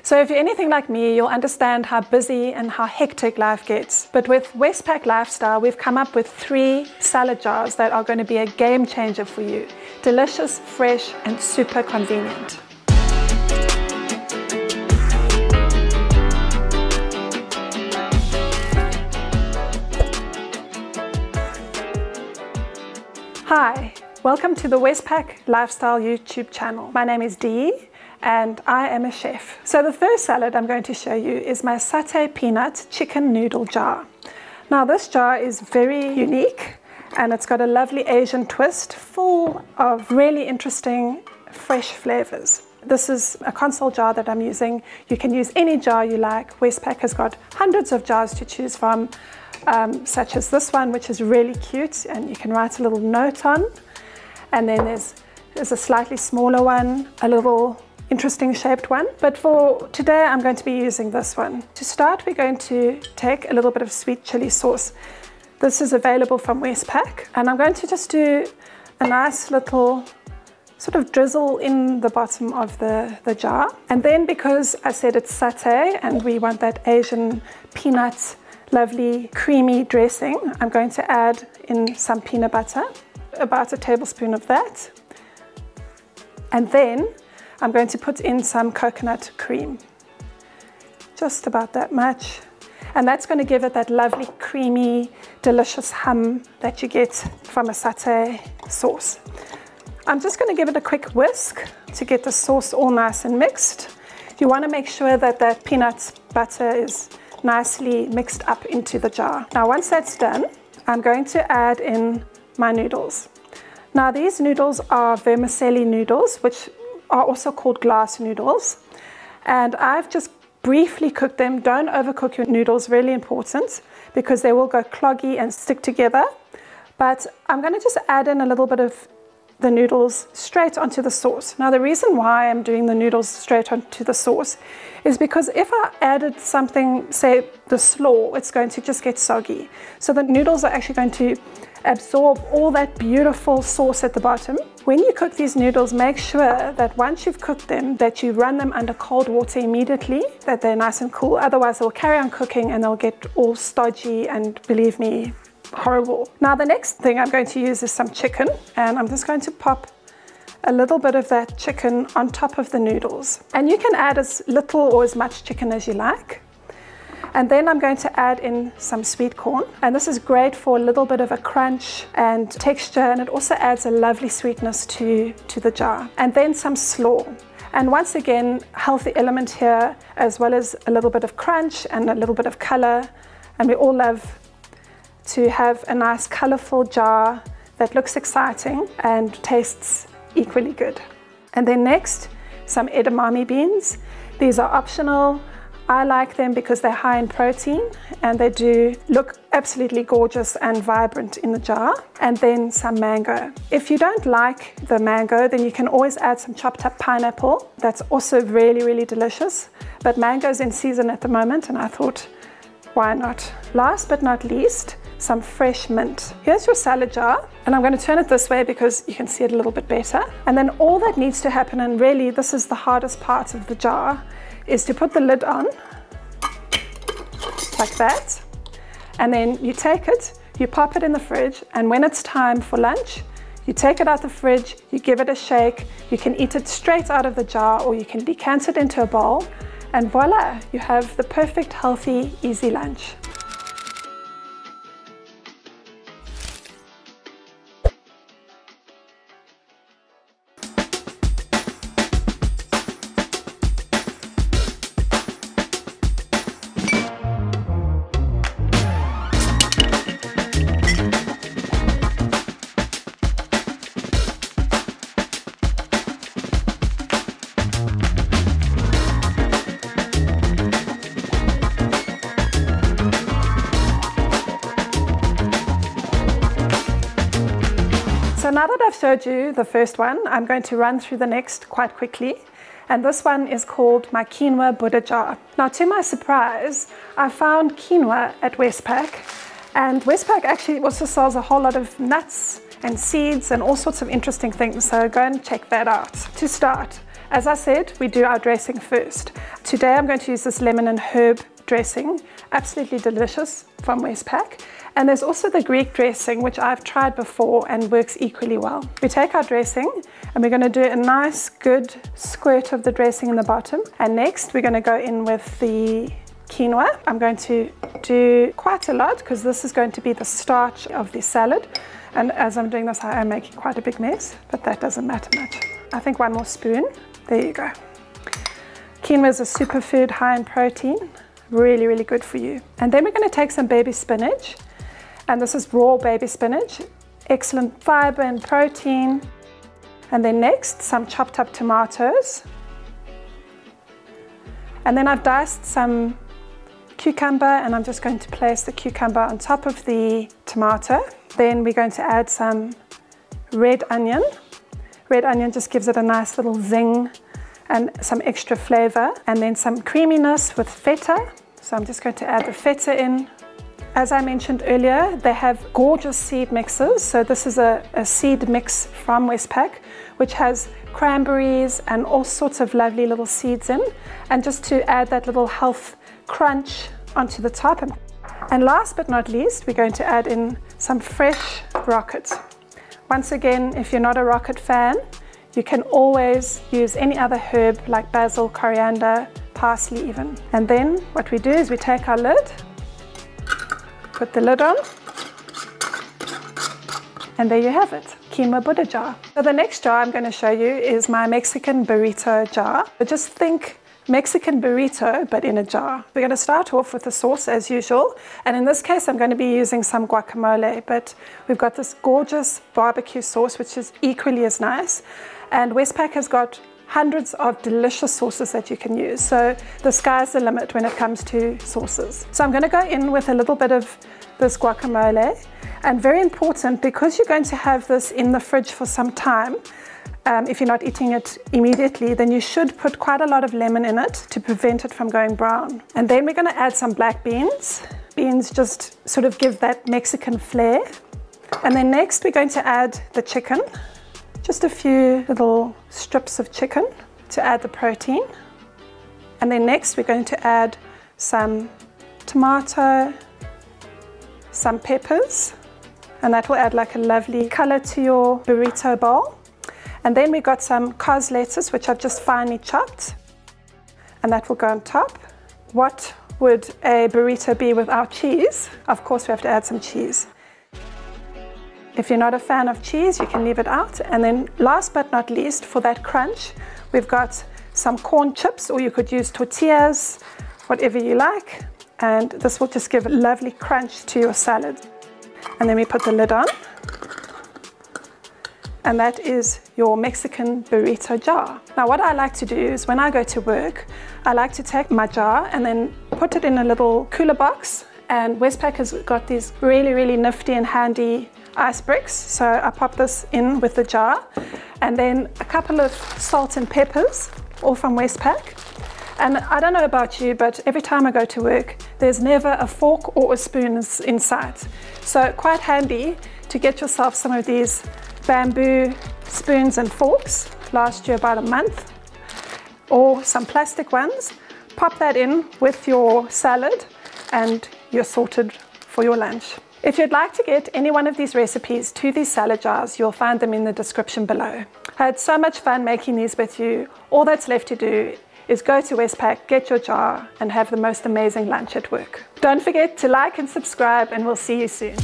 So if you're anything like me, you'll understand how busy and how hectic life gets. But with Westpac Lifestyle, we've come up with 3 salad jars that are going to be a game changer for you. Delicious, fresh, and super convenient. Hi, welcome to the Westpac Lifestyle YouTube channel. My name is Dee and I am a chef. So the first salad I'm going to show you is my Satay peanut chicken noodle jar. Now this jar is very unique and it's got a lovely Asian twist full of really interesting fresh flavors. This is a Consol jar that I'm using. You can use any jar you like. Westpac has got hundreds of jars to choose from, such as this one, which is really cute and you can write a little note on. And then there's a slightly smaller one, a little interesting shaped one. But for today, I'm going to be using this one. To start, we're going to take a little bit of sweet chili sauce. This is available from Westpac. And I'm going to just do a nice little sort of drizzle in the bottom of the jar. And then because I said it's satay and we want that Asian peanut lovely creamy dressing, I'm going to add in some peanut butter, about a tablespoon of that. And then I'm going to put in some coconut cream, just about that much. And that's going to give it that lovely creamy, delicious hum that you get from a satay sauce. I'm just going to give it a quick whisk to get the sauce all nice and mixed. You want to make sure that that peanut butter is nicely mixed up into the jar. Now once that's done, I'm going to add in my noodles. Now these noodles are vermicelli noodles, which are also called glass noodles. And I've just briefly cooked them. Don't overcook your noodles, really important, because they will go cloggy and stick together. But I'm going to just add in a little bit of the noodles straight onto the sauce. Now the reason why I'm doing the noodles straight onto the sauce is because if I added something, say the slaw, it's going to just get soggy. So the noodles are actually going to absorb all that beautiful sauce at the bottom. When you cook these noodles, make sure that once you've cooked them, that you run them under cold water immediately, that they're nice and cool. Otherwise they'll carry on cooking and they'll get all stodgy and, believe me, horrible. Now the next thing I'm going to use is some chicken, and I'm just going to pop a little bit of that chicken on top of the noodles. And you can add as little or as much chicken as you like. And then I'm going to add in some sweet corn. And this is great for a little bit of a crunch and texture, and it also adds a lovely sweetness to the jar. And then some slaw. And once again, healthy element here, as well as a little bit of crunch and a little bit of color. And we all love to have a nice colorful jar that looks exciting and tastes equally good. And then next, some edamame beans. These are optional. I like them because they're high in protein and they do look absolutely gorgeous and vibrant in the jar. And then some mango. If you don't like the mango, then you can always add some chopped up pineapple. That's also really, really delicious. But mango's in season at the moment and I thought, why not? Last but not least, some fresh mint. Here's your salad jar, and I'm going to turn it this way because you can see it a little bit better. And then all that needs to happen, and really this is the hardest part of the jar, is to put the lid on, like that. And then you take it, you pop it in the fridge, and when it's time for lunch, you take it out the fridge, you give it a shake, you can eat it straight out of the jar or you can decant it into a bowl, and voila, you have the perfect, healthy, easy lunch. So now that I've showed you the first one, I'm going to run through the next quite quickly. And this one is called my Quinoa Buddha jar. Now to my surprise, I found quinoa at Westpac. And Westpac actually also sells a whole lot of nuts and seeds and all sorts of interesting things. So go and check that out. To start, As I said, we do our dressing first. Today I'm going to use this lemon and herb dressing, absolutely delicious, from Westpac. And there's also the Greek dressing, which I've tried before and works equally well. We take our dressing and we're going to do a nice good squirt of the dressing in the bottom. And next we're going to go in with the quinoa. I'm going to do quite a lot because this is going to be the starch of the salad. And as I'm doing this, I am making quite a big mess, but that doesn't matter much. I think one more spoon. There you go. Quinoa is a superfood high in protein. Really, really good for you. And then we're going to take some baby spinach. And this is raw baby spinach. Excellent fiber and protein. And then next, some chopped up tomatoes. And then I've diced some cucumber, and I'm just going to place the cucumber on top of the tomato. Then we're going to add some red onion. Red onion just gives it a nice little zing and some extra flavor. And then some creaminess with feta. So I'm just going to add the feta in. As I mentioned earlier, they have gorgeous seed mixes. So this is a seed mix from Westpac, which has cranberries and all sorts of lovely little seeds in. And just to add that little health crunch onto the top. And last but not least, we're going to add in some fresh rocket. Once again, if you're not a rocket fan, you can always use any other herb like basil, coriander, parsley even. And then what we do is we take our lid, put the lid on, and there you have it, quinoa Buddha jar. So the next jar I'm going to show you is my Mexican burrito jar. But just think Mexican burrito, but in a jar. We're going to start off with the sauce as usual. And in this case, I'm going to be using some guacamole, but we've got this gorgeous barbecue sauce, which is equally as nice. And Westpac has got hundreds of delicious sauces that you can use. So the sky's the limit when it comes to sauces. So I'm going to go in with a little bit of this guacamole. And very important, because you're going to have this in the fridge for some time, if you're not eating it immediately, then you should put quite a lot of lemon in it to prevent it from going brown. And then we're going to add some black beans. Beans just sort of give that Mexican flair. And then next we're going to add the chicken. Just a few little strips of chicken to add the protein. And then next we're going to add some tomato, some peppers, and that will add like a lovely color to your burrito bowl. And then we got some cos lettuce, which I've just finely chopped, and that will go on top. What would a burrito be without cheese? Of course, we have to add some cheese. If you're not a fan of cheese, you can leave it out. And then last but not least, for that crunch, we've got some corn chips, or you could use tortillas, whatever you like. And this will just give a lovely crunch to your salad. And then we put the lid on. And that is your Mexican burrito jar. Now what I like to do is when I go to work, I like to take my jar and then put it in a little cooler box. And Westpac has got these really, really nifty and handy ice bricks. So I pop this in with the jar, and then a couple of salt and peppers, all from Westpac. And I don't know about you, but every time I go to work, there's never a fork or a spoon in sight. So quite handy to get yourself some of these bamboo spoons and forks. Last year about a month, or some plastic ones. Pop that in with your salad and you're sorted for your lunch. If you'd like to get any one of these recipes to these salad jars, you'll find them in the description below. I had so much fun making these with you. All that's left to do is go to Westpac, get your jar, and have the most amazing lunch at work. Don't forget to like and subscribe, and we'll see you soon.